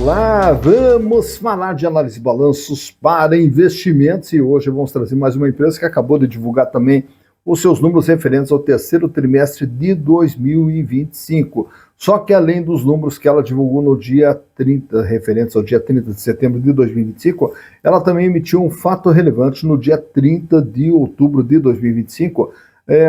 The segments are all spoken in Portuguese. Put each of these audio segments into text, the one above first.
Olá, vamos falar de análise de balanços para investimentos e hoje vamos trazer mais uma empresa que acabou de divulgar também os seus números referentes ao terceiro trimestre de 2025. Só que além dos números que ela divulgou no dia 30, referentes ao dia 30 de setembro de 2025, ela também emitiu um fato relevante no dia 30 de outubro de 2025,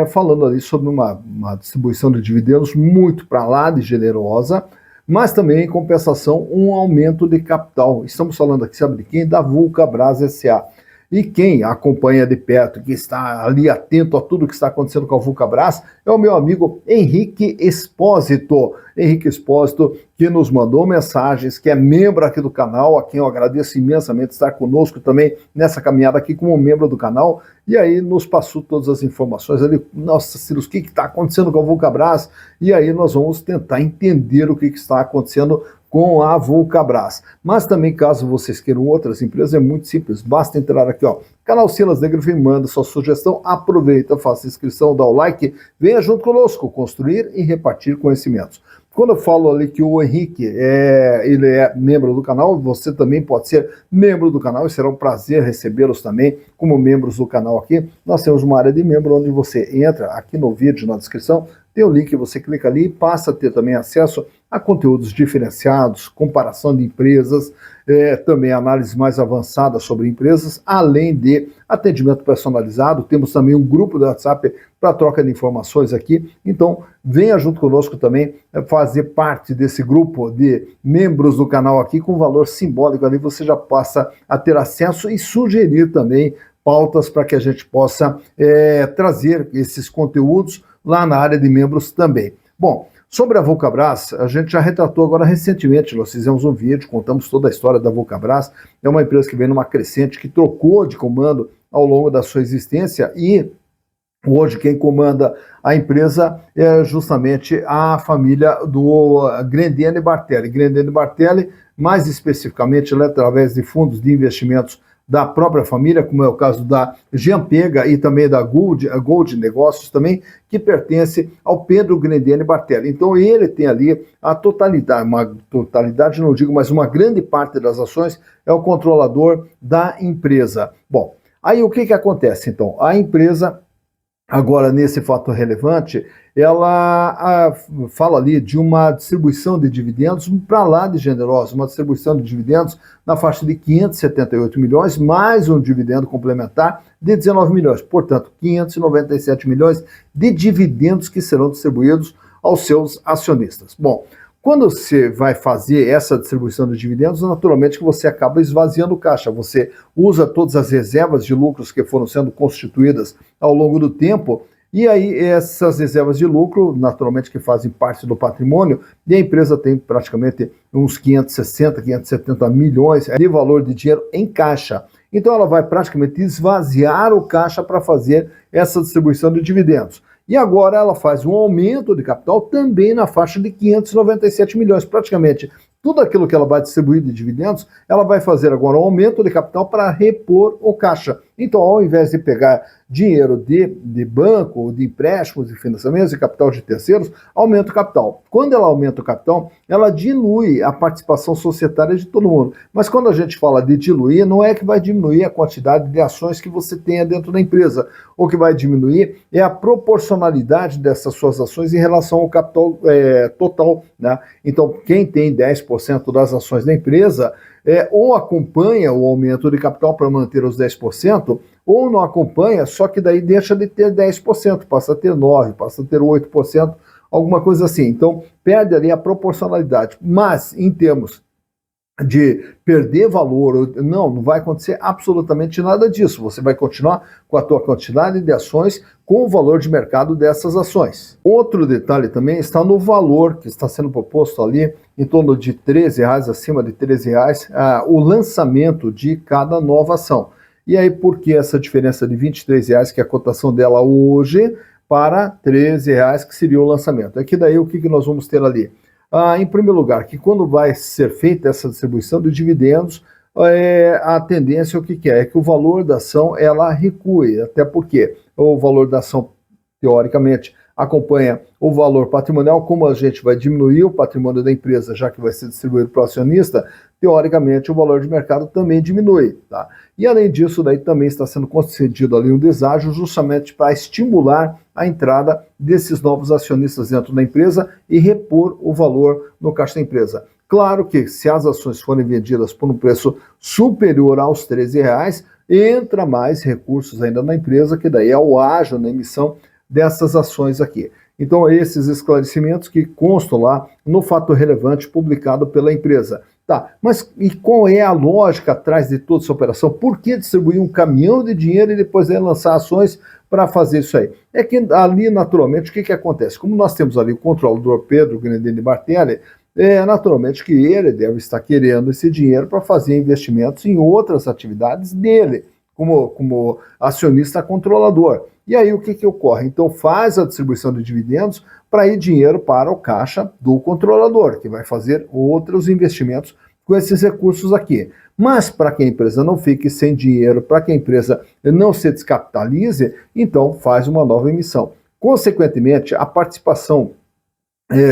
falando ali sobre uma distribuição de dividendos muito para lá de generosa, mas também, em compensação, um aumento de capital. Estamos falando aqui, sabe de quem? Da Vulcabras S.A. E quem acompanha de perto, que está ali atento a tudo que está acontecendo com a Vulcabras, é o meu amigo Henrique Espósito. Henrique Espósito, que nos mandou mensagens, que é membro aqui do canal, a quem eu agradeço imensamente estar conosco também nessa caminhada aqui como membro do canal, e aí nos passou todas as informações ali. Nossa, Ciro, o que está acontecendo com a Vulcabras? E aí nós vamos tentar entender o que está acontecendo com a Vulcabras. Mas também, caso vocês queiram outras empresas, é muito simples, basta entrar aqui, ó, canal Silas Negro, manda sua sugestão, aproveita, faça inscrição, dá o like, venha junto conosco, construir e repartir conhecimentos. Quando eu falo ali que o Henrique ele é membro do canal, você também pode ser membro do canal e será um prazer recebê-los também como membros do canal aqui. Nós temos uma área de membro onde você entra aqui no vídeo, na descrição, tem o link, você clica ali e passa a ter também acesso a conteúdos diferenciados, comparação de empresas, também análise mais avançada sobre empresas, além de atendimento personalizado. Temos também um grupo do WhatsApp para troca de informações aqui. Então, venha junto conosco também fazer parte desse grupo de membros do canal aqui com valor simbólico. Ali você já passa a ter acesso e sugerir também pautas para que a gente possa trazer esses conteúdos lá na área de membros também. Bom, sobre a Vulcabras, a gente já retratou agora recentemente, nós fizemos um vídeo, contamos toda a história da Vulcabras. É uma empresa que vem numa crescente, que trocou de comando ao longo da sua existência e hoje quem comanda a empresa é justamente a família do Grendene Bartelli. Grendene Bartelli, mais especificamente, através de fundos de investimentos da própria família, como é o caso da Giampega e também da Gold Negócios também, que pertence ao Pedro Grendene Bartelli. Então ele tem ali a totalidade, uma totalidade não digo, mas uma grande parte das ações é o controlador da empresa. Bom, aí o que acontece então? A empresa, agora nesse fato relevante, ela fala ali de uma distribuição de dividendos para lá de generosa, uma distribuição de dividendos na faixa de 578 milhões, mais um dividendo complementar de 19 milhões. Portanto, 597 milhões de dividendos que serão distribuídos aos seus acionistas. Bom, quando você vai fazer essa distribuição de dividendos, naturalmente que você acaba esvaziando o caixa. Você usa todas as reservas de lucros que foram sendo constituídas ao longo do tempo, e aí essas reservas de lucro, naturalmente que fazem parte do patrimônio, e a empresa tem praticamente uns 560, 570 milhões de valor de dinheiro em caixa. Então ela vai praticamente esvaziar o caixa para fazer essa distribuição de dividendos. E agora ela faz um aumento de capital também na faixa de 597 milhões, praticamente. Tudo aquilo que ela vai distribuir de dividendos, ela vai fazer agora um aumento de capital para repor o caixa. Então, ao invés de pegar dinheiro de banco, de empréstimos, de financiamentos e capital de terceiros, aumenta o capital. Quando ela aumenta o capital, ela dilui a participação societária de todo mundo. Mas quando a gente fala de diluir, não é que vai diminuir a quantidade de ações que você tenha dentro da empresa. O que vai diminuir é a proporcionalidade dessas suas ações em relação ao capital total, né? Então, quem tem 10% das ações da empresa, ou acompanha o aumento de capital para manter os 10%, ou não acompanha, só que daí deixa de ter 10%, passa a ter 9%, passa a ter 8%, alguma coisa assim. Então, perde ali a proporcionalidade. Mas, em termos de perder valor, não vai acontecer absolutamente nada disso. Você vai continuar com a tua quantidade de ações com o valor de mercado dessas ações. Outro detalhe também está no valor que está sendo proposto ali, em torno de R$13, acima de R$13, o lançamento de cada nova ação. E aí, por que essa diferença de R$23, que é a cotação dela hoje, para R$13, que seria o lançamento? É que daí o que nós vamos ter ali? Em primeiro lugar, que quando vai ser feita essa distribuição de dividendos, a tendência o que é? É que o valor da ação ela recue, até porque o valor da ação, teoricamente, acompanha o valor patrimonial. Como a gente vai diminuir o patrimônio da empresa, já que vai ser distribuído para o acionista, teoricamente o valor de mercado também diminui, tá? E além disso, daí também está sendo concedido ali um deságio justamente para estimular a entrada desses novos acionistas dentro da empresa e repor o valor no caixa da empresa. Claro que se as ações forem vendidas por um preço superior aos R$13, entra mais recursos ainda na empresa, que daí é o ágio na emissão dessas ações aqui. Então, esses esclarecimentos que constam lá no fato relevante publicado pela empresa. Tá, mas e qual é a lógica atrás de toda essa operação? Por que distribuir um caminhão de dinheiro e depois lançar ações para fazer isso aí? É que ali, naturalmente, o que acontece? Como nós temos ali o controlador Pedro Grandene Bartelli, naturalmente que ele deve estar querendo esse dinheiro para fazer investimentos em outras atividades dele, como acionista controlador. E aí o que ocorre? Então faz a distribuição de dividendos para ir dinheiro para o caixa do controlador, que vai fazer outros investimentos com esses recursos aqui. Mas para que a empresa não fique sem dinheiro, para que a empresa não se descapitalize, então faz uma nova emissão. Consequentemente, a participação,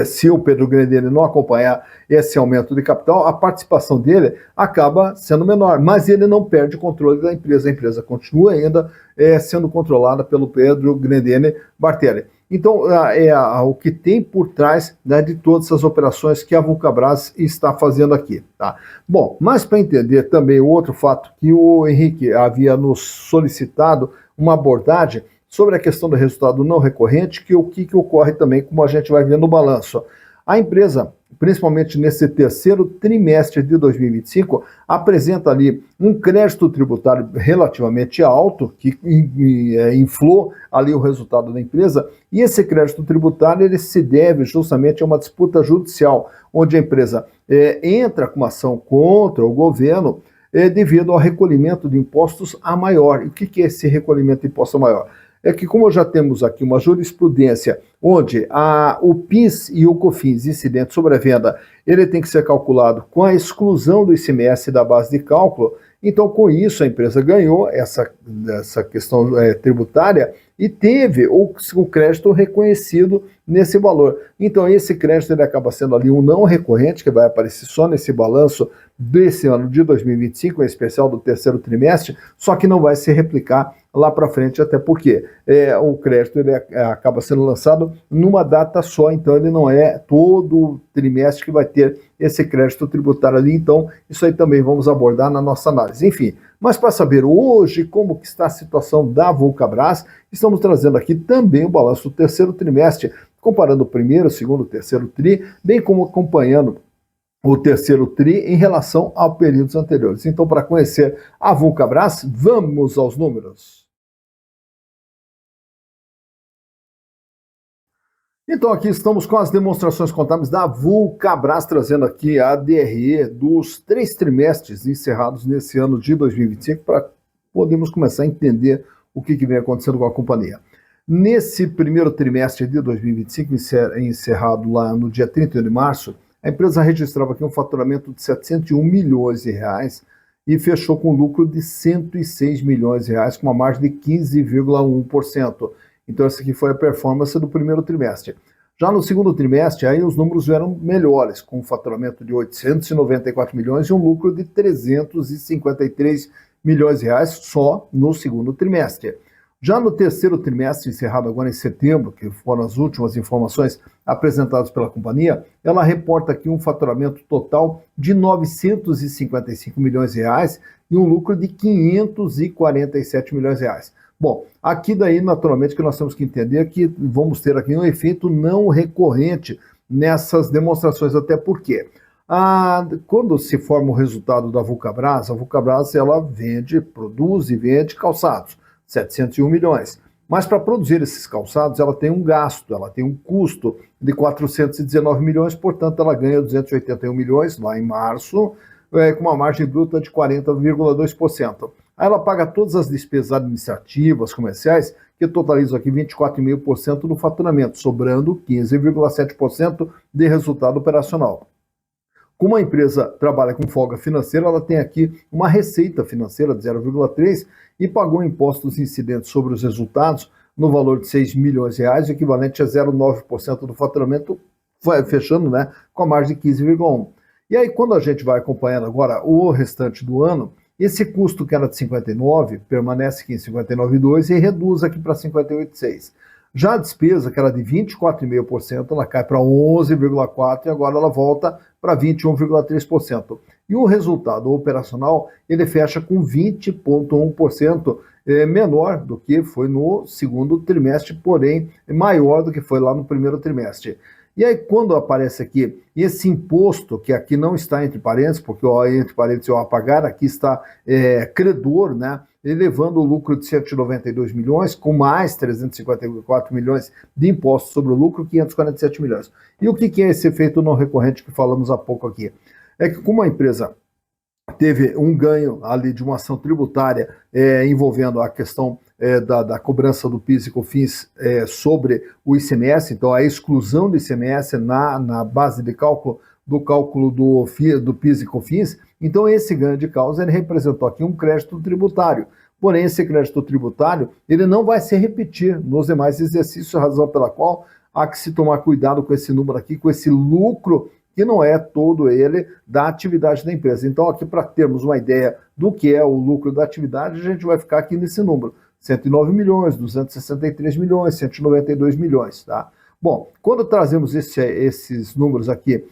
se o Pedro Grandene não acompanhar esse aumento de capital, a participação dele acaba sendo menor, mas ele não perde o controle da empresa. A empresa continua ainda sendo controlada pelo Pedro Grandene Bartelli. Então, o que tem por trás, né, de todas essas operações que a Vulcabras está fazendo aqui. Tá? Bom, mas para entender também o outro fato que o Henrique havia nos solicitado uma abordagem sobre a questão do resultado não recorrente, que o que ocorre também, como a gente vai ver no balanço. A empresa, principalmente nesse terceiro trimestre de 2025, apresenta ali um crédito tributário relativamente alto, que inflou ali o resultado da empresa, e esse crédito tributário ele se deve justamente a uma disputa judicial, onde a empresa entra com uma ação contra o governo devido ao recolhimento de impostos a maior. E o que é esse recolhimento de imposto a maior? É que, como já temos aqui uma jurisprudência onde o PIS e o COFINS incidente sobre a venda, ele tem que ser calculado com a exclusão do ICMS da base de cálculo, então com isso a empresa ganhou essa questão tributária e teve o crédito reconhecido nesse valor. Então esse crédito ele acaba sendo ali um não recorrente, que vai aparecer só nesse balanço desse ano de 2025, em especial do terceiro trimestre, só que não vai se replicar lá para frente, até porque o crédito ele acaba sendo lançado numa data só, então ele não é todo trimestre que vai ter esse crédito tributário ali, então isso aí também vamos abordar na nossa análise. Enfim, mas para saber hoje como que está a situação da Vulcabras, estamos trazendo aqui também o balanço do terceiro trimestre, comparando o primeiro, segundo, terceiro tri, bem como acompanhando o terceiro tri em relação a períodos anteriores. Então, para conhecer a Vulcabras, vamos aos números. Então aqui estamos com as demonstrações contábeis da Vulcabras, trazendo aqui a DRE dos 3 trimestres encerrados nesse ano de 2025, para podermos começar a entender o que vem acontecendo com a companhia. Nesse primeiro trimestre de 2025, encerrado lá no dia 31 de março, a empresa registrava aqui um faturamento de 701 milhões de reais e fechou com lucro de 106 milhões de reais, com uma margem de 15,1%. Então essa aqui foi a performance do primeiro trimestre. Já no segundo trimestre, aí os números vieram melhores, com um faturamento de 894 milhões e um lucro de 353 milhões de reais só no segundo trimestre. Já no terceiro trimestre, encerrado agora em setembro, que foram as últimas informações apresentadas pela companhia, ela reporta aqui um faturamento total de 955 milhões de reais e um lucro de 547 milhões de reais. Bom, aqui daí, naturalmente, que nós temos que entender que vamos ter aqui um efeito não recorrente nessas demonstrações, até porque quando se forma o resultado da Vulcabras, a Vulcabras ela produz e vende calçados, 701 milhões. Mas para produzir esses calçados, ela tem um gasto, ela tem um custo de 419 milhões, portanto, ela ganha 281 milhões lá em março, com uma margem bruta de 40,2%. Aí ela paga todas as despesas administrativas, comerciais, que totalizam aqui 24,5% do faturamento, sobrando 15,7% de resultado operacional. Como a empresa trabalha com folga financeira, ela tem aqui uma receita financeira de 0,3% e pagou impostos incidentes sobre os resultados no valor de 6 milhões de reais, o equivalente a 0,9% do faturamento, fechando, né, com a margem de 15,1%. E aí, quando a gente vai acompanhando agora o restante do ano, esse custo que era de 59 permanece aqui em 59,2 e reduz aqui para 58,6. Já a despesa, que era de 24,5%, ela cai para 11,4% e agora ela volta para 21,3%. E o resultado operacional, ele fecha com 20,1%, menor do que foi no segundo trimestre, porém maior do que foi lá no primeiro trimestre. E aí, quando aparece aqui esse imposto, que aqui não está entre parênteses, porque entre parênteses eu apagar, aqui está credor, né? Elevando o lucro de 192 milhões, com mais 354 milhões de impostos sobre o lucro, 547 milhões. E o que é esse efeito não recorrente que falamos há pouco aqui? É que como a empresa teve um ganho ali de uma ação tributária envolvendo a questão da cobrança do PIS e COFINS sobre o ICMS, então a exclusão do ICMS na base de cálculo do PIS e COFINS, então esse ganho de causa ele representou aqui um crédito tributário. Porém, esse crédito tributário ele não vai se repetir nos demais exercícios, razão pela qual há que se tomar cuidado com esse número aqui, com esse lucro que não é todo ele da atividade da empresa. Então, aqui para termos uma ideia do que é o lucro da atividade, a gente vai ficar aqui nesse número. 109 milhões, 263 milhões, 192 milhões, tá? Bom, quando trazemos esses números aqui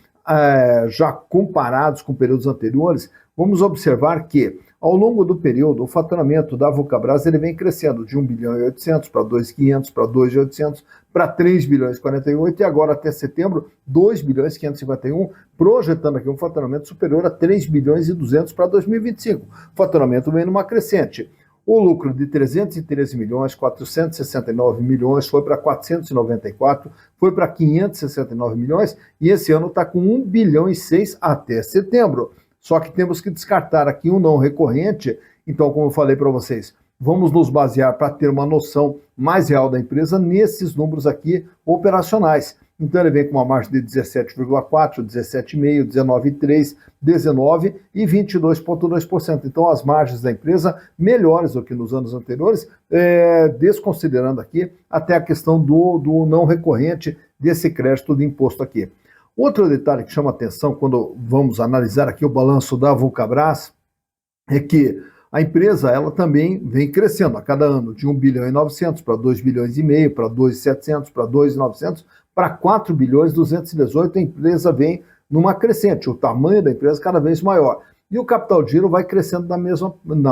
já comparados com períodos anteriores, vamos observar que ao longo do período, o faturamento da Vulcabras ele vem crescendo de 1 bilhão e 800 para 2.500, para 2.800, para 3 bilhões e 48 e agora até setembro, 2 bilhões e 551, projetando aqui um faturamento superior a 3 bilhões e 200 para 2025. O faturamento vem numa crescente. O lucro de 313 milhões, 469 milhões, foi para 494, foi para 569 milhões e esse ano está com 1 bilhão e 6 até setembro. Só que temos que descartar aqui um não recorrente. Então, como eu falei para vocês, vamos nos basear para ter uma noção mais real da empresa nesses números aqui operacionais. Então, ele vem com uma margem de 17,4%, 17,5%, 19,3%, 19% e 22,2%. Então, as margens da empresa melhores do que nos anos anteriores, desconsiderando aqui até a questão do não recorrente desse crédito de imposto aqui. Outro detalhe que chama atenção quando vamos analisar aqui o balanço da Vulcabras é que a empresa ela também vem crescendo a cada ano de 1 bilhão e 900 para 2 bilhões e meio, para 2.700, para 2.900, para 4 bilhões e 218, a empresa vem numa crescente, o tamanho da empresa cada vez maior. E o capital de giro vai crescendo na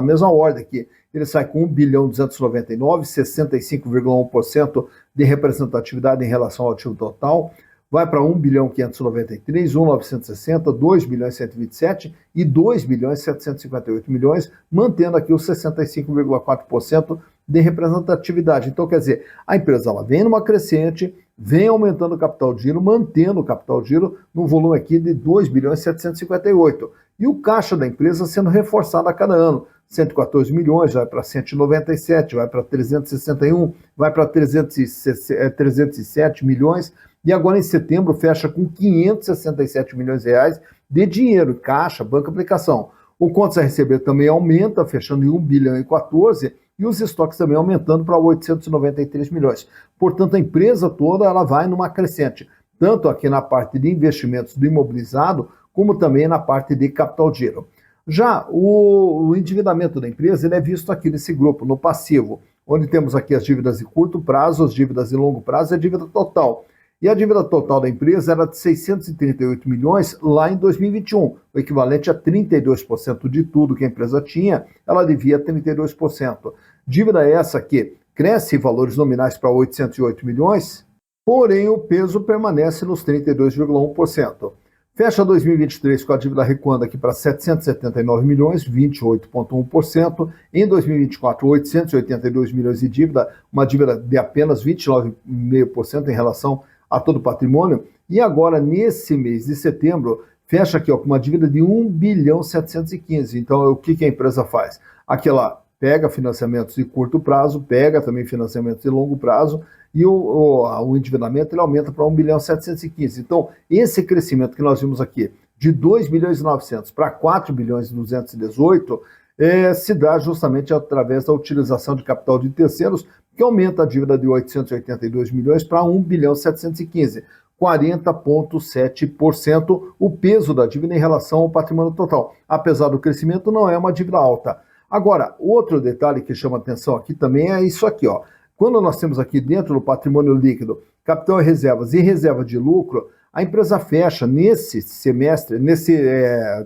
mesma ordem aqui. Ele sai com 1 bilhão 299, 65,1% de representatividade em relação ao ativo total, vai para 1 bilhão 593, 1.960, 2 bilhões 127 e 2 bilhões 758 milhões, mantendo aqui os 65,4% de representatividade. Então, quer dizer, a empresa ela vem numa crescente, vem aumentando o capital de giro, mantendo o capital de giro no volume aqui de 2 bilhões 758. E o caixa da empresa sendo reforçado a cada ano. 114 milhões, vai para 197, vai para 361, vai para 307 milhões, e agora em setembro fecha com 567 milhões de reais de dinheiro, caixa, banco, aplicação. O contas a receber também aumenta, fechando em 1 bilhão e 14, e os estoques também aumentando para 893 milhões. Portanto, a empresa toda ela vai numa crescente, tanto aqui na parte de investimentos do imobilizado, como também na parte de capital de giro. Já o endividamento da empresa ele é visto aqui nesse grupo, no passivo, onde temos aqui as dívidas de curto prazo, as dívidas de longo prazo e a dívida total. E a dívida total da empresa era de 638 milhões lá em 2021, o equivalente a 32% de tudo que a empresa tinha, ela devia 32%. Dívida essa que cresce em valores nominais para 808 milhões, porém o peso permanece nos 32,1%. Fecha 2023 com a dívida recuando aqui para 779 milhões, 28,1%. Em 2024, 882 milhões de dívida, uma dívida de apenas 29,5% em relação a todo o patrimônio. E agora, nesse mês de setembro, fecha aqui ó, com uma dívida de 1 bilhão 715. Então, o que a empresa faz? Aqui ela pega financiamentos de curto prazo, pega também financiamentos de longo prazo, e o endividamento ele aumenta para 1 bilhão 715. Então, esse crescimento que nós vimos aqui, de 2 bilhões e 900 para 4 bilhões e 218, se dá justamente através da utilização de capital de terceiros, que aumenta a dívida de 882 milhões para 1 bilhão 715, 40,7% o peso da dívida em relação ao patrimônio total. Apesar do crescimento, não é uma dívida alta. Agora, outro detalhe que chama atenção aqui também é isso aqui, ó. Quando nós temos aqui dentro do patrimônio líquido, capital e reservas e reserva de lucro, a empresa fecha nesse semestre,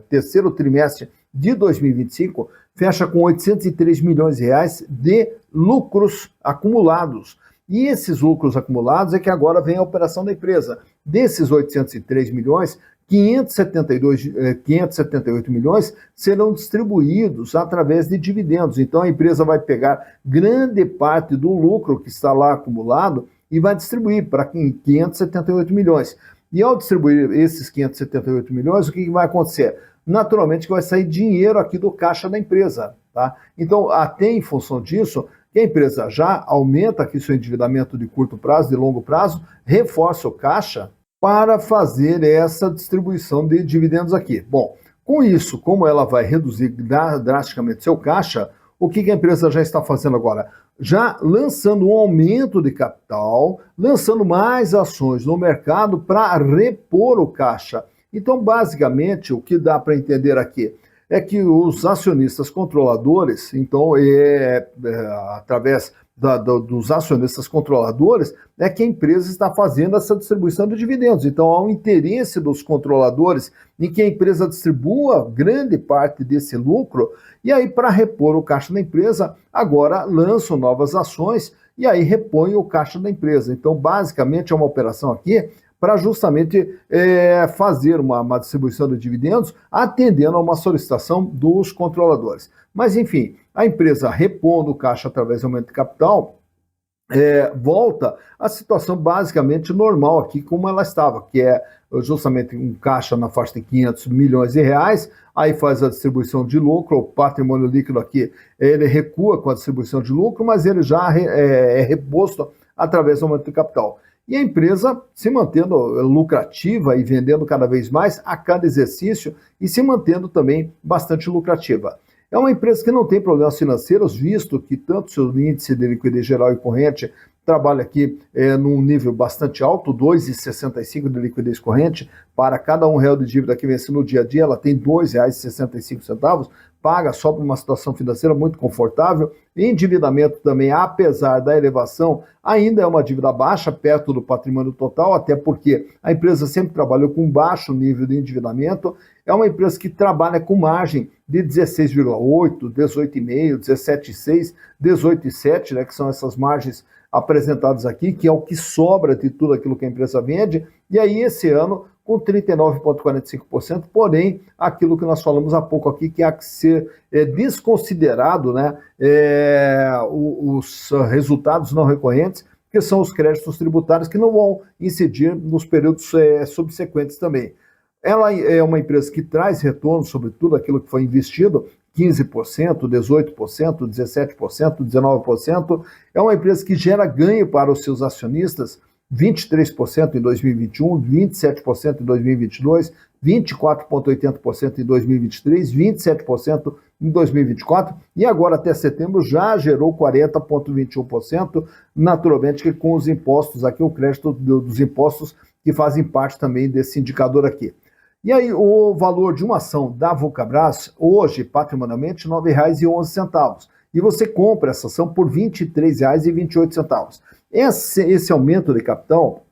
terceiro trimestre de 2025, fecha com 803 milhões de reais de lucros acumulados. E esses lucros acumulados é que agora vem a operação da empresa. Desses 803 milhões, 578 milhões serão distribuídos através de dividendos. Então a empresa vai pegar grande parte do lucro que está lá acumulado e vai distribuir para 578 milhões. E ao distribuir esses 578 milhões, o que vai acontecer? Naturalmente que vai sair dinheiro aqui do caixa da empresa, tá? Então, até em função disso, que a empresa já aumenta aqui seu endividamento de curto prazo, de longo prazo, reforça o caixa para fazer essa distribuição de dividendos aqui. Bom, com isso, como ela vai reduzir drasticamente seu caixa, o que a empresa já está fazendo agora? Já lançando um aumento de capital, lançando mais ações no mercado para repor o caixa. Então, basicamente, o que dá para entender aqui é que os acionistas controladores, então, através dos acionistas controladores, é que a empresa está fazendo essa distribuição de dividendos. Então, há um interesse dos controladores em que a empresa distribua grande parte desse lucro, e aí, para repor o caixa da empresa, agora lançam novas ações e aí repõem o caixa da empresa. Então, basicamente, é uma operação aqui para justamente fazer uma distribuição de dividendos, atendendo a uma solicitação dos controladores. Mas, enfim, a empresa repondo o caixa através do aumento de capital, volta à situação basicamente normal aqui, como ela estava, que é justamente um caixa na faixa de 500 milhões de reais, aí faz a distribuição de lucro, o patrimônio líquido aqui, ele recua com a distribuição de lucro, mas ele já é reposto através do aumento de capital. E a empresa se mantendo lucrativa e vendendo cada vez mais a cada exercício e se mantendo também bastante lucrativa. É uma empresa que não tem problemas financeiros, visto que tanto seu índice de liquidez geral e corrente trabalha aqui num nível bastante alto, 2,65 de liquidez corrente, para cada R$1 de dívida que vence no dia a dia, ela tem R$2,65, paga só por uma situação financeira muito confortável. Endividamento também, apesar da elevação, ainda é uma dívida baixa, perto do patrimônio total, até porque a empresa sempre trabalhou com baixo nível de endividamento. É uma empresa que trabalha com margem de 16,8, 18,5, 17,6, 18,7, né, que são essas margens apresentadas aqui, que é o que sobra de tudo aquilo que a empresa vende. E aí, esse ano, com 39,45%, porém, aquilo que nós falamos há pouco aqui, que há que ser desconsiderado, né, os resultados não recorrentes, que são os créditos tributários, que não vão incidir nos períodos subsequentes também. Ela é uma empresa que traz retorno sobre tudo aquilo que foi investido, 15%, 18%, 17%, 19%. É uma empresa que gera ganho para os seus acionistas, 23% em 2021, 27% em 2022, 24,80% em 2023, 27% em 2024 e agora até setembro já gerou 40,21%, naturalmente que com os impostos aqui, o crédito dos impostos que fazem parte também desse indicador aqui. E aí o valor de uma ação da Vulcabras, hoje, patrimonialmente, R$ 9,11. E você compra essa ação por R$ 23,28. Esse aumento de capital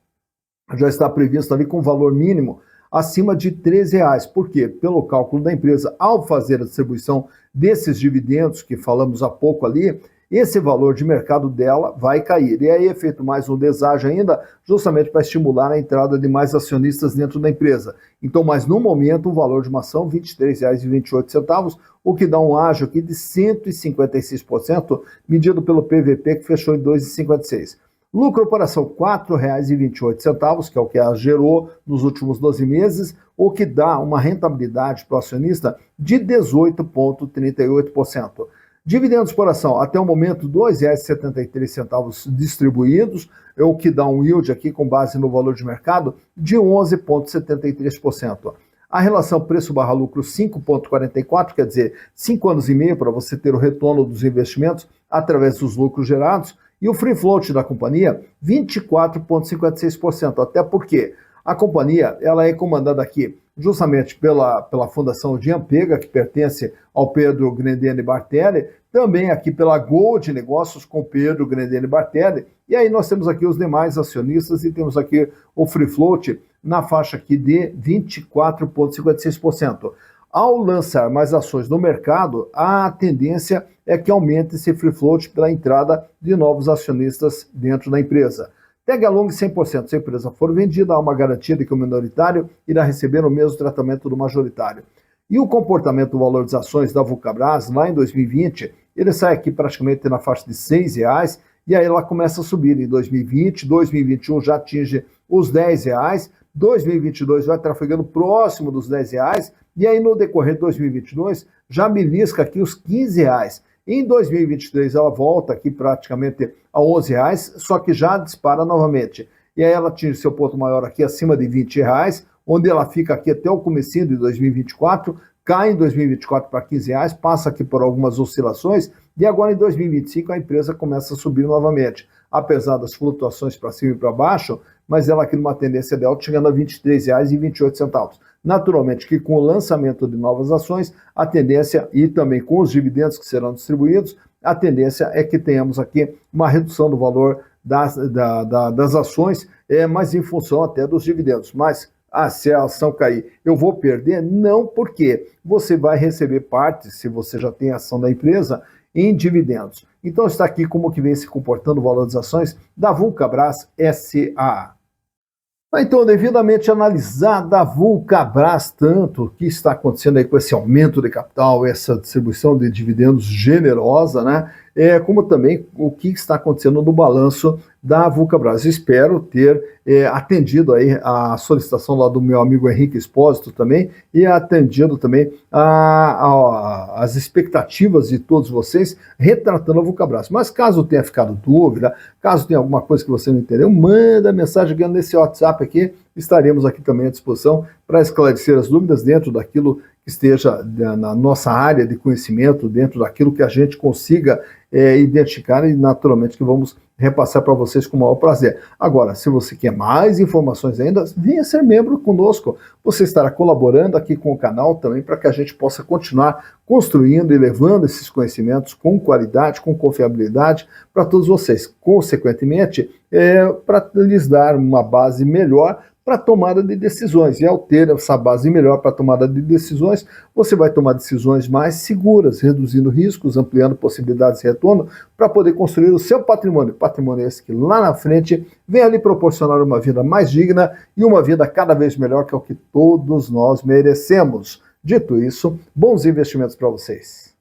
já está previsto ali com valor mínimo acima de R$ 13. Por quê? Pelo cálculo da empresa, ao fazer a distribuição desses dividendos que falamos há pouco ali, esse valor de mercado dela vai cair. E aí é feito mais um deságio ainda, justamente para estimular a entrada de mais acionistas dentro da empresa. Então, mas no momento, o valor de uma ação, R$ 23,28, o que dá um ágio aqui de 156%, medido pelo PVP, que fechou em 2,56. Lucro por ação, R$ 4,28, que é o que ela gerou nos últimos 12 meses, o que dá uma rentabilidade para o acionista de 18,38%. Dividendos por ação, até o momento, R$ 2,73 distribuídos, o que dá um yield aqui com base no valor de mercado de 11,73%. A relação preço/lucro 5,44, quer dizer, 5 anos e meio para você ter o retorno dos investimentos através dos lucros gerados. E o free float da companhia, 24,56%, até porque a companhia ela é comandada aqui justamente pela Fundação Giampega, que pertence ao Pedro Grendene Bartelli, também aqui pela Gold Negócios com Pedro Grendene Bartelli, e aí nós temos aqui os demais acionistas e temos aqui o free float na faixa aqui de 24,56%. Ao lançar mais ações no mercado, a tendência é que aumente esse free float pela entrada de novos acionistas dentro da empresa. Tag along 100%, se a empresa for vendida, há uma garantia de que o minoritário irá receber o mesmo tratamento do majoritário. E o comportamento do valor das ações da Vulcabras, lá em 2020, ele sai aqui praticamente na faixa de R$6, e aí ela começa a subir em 2020, 2021 já atinge os R$10, 2022 vai trafegando próximo dos R$10, e aí no decorrer de 2022 já belisca aqui os R$15. Em 2023 ela volta aqui praticamente a R$11, só que já dispara novamente. E aí ela atinge seu ponto maior aqui acima de R$20, onde ela fica aqui até o comecinho de 2024, cai em 2024 para R$15, passa aqui por algumas oscilações, e agora em 2025 a empresa começa a subir novamente, apesar das flutuações para cima e para baixo, mas ela aqui numa tendência de alta chegando a R$23,28. Naturalmente que com o lançamento de novas ações, a tendência, e também com os dividendos que serão distribuídos, a tendência é que tenhamos aqui uma redução do valor das ações, mas em função até dos dividendos. Mas se a ação cair, eu vou perder? Não, porque você vai receber parte, se você já tem ação da empresa, em dividendos. Então está aqui como que vem se comportando o valor das ações da Vulcabras S.A. Então, devidamente analisada a Vulcabras, tanto o que está acontecendo aí com esse aumento de capital, essa distribuição de dividendos generosa, né? Como também o que está acontecendo no balanço da Vulcabras. Espero ter atendido aí a solicitação lá do meu amigo Henrique Espósito também e atendido também as expectativas de todos vocês retratando a Vulcabras. Mas caso tenha ficado dúvida, caso tenha alguma coisa que você não entendeu, manda mensagem aqui nesse WhatsApp aqui, estaremos aqui também à disposição para esclarecer as dúvidas dentro daquilo que esteja na nossa área de conhecimento, dentro daquilo que a gente consiga identificar e naturalmente que vamos repassar para vocês com o maior prazer. Agora, se você quer mais informações ainda, venha ser membro conosco. Você estará colaborando aqui com o canal também para que a gente possa continuar construindo e levando esses conhecimentos com qualidade, com confiabilidade para todos vocês. Consequentemente, para lhes dar uma base melhor para tomada de decisões. E ao ter essa base melhor para tomada de decisões, você vai tomar decisões mais seguras, reduzindo riscos, ampliando possibilidades de retorno, para poder construir o seu patrimônio. Patrimônio esse que lá na frente vem lhe proporcionar uma vida mais digna e uma vida cada vez melhor, que é o que todos nós merecemos. Dito isso, bons investimentos para vocês.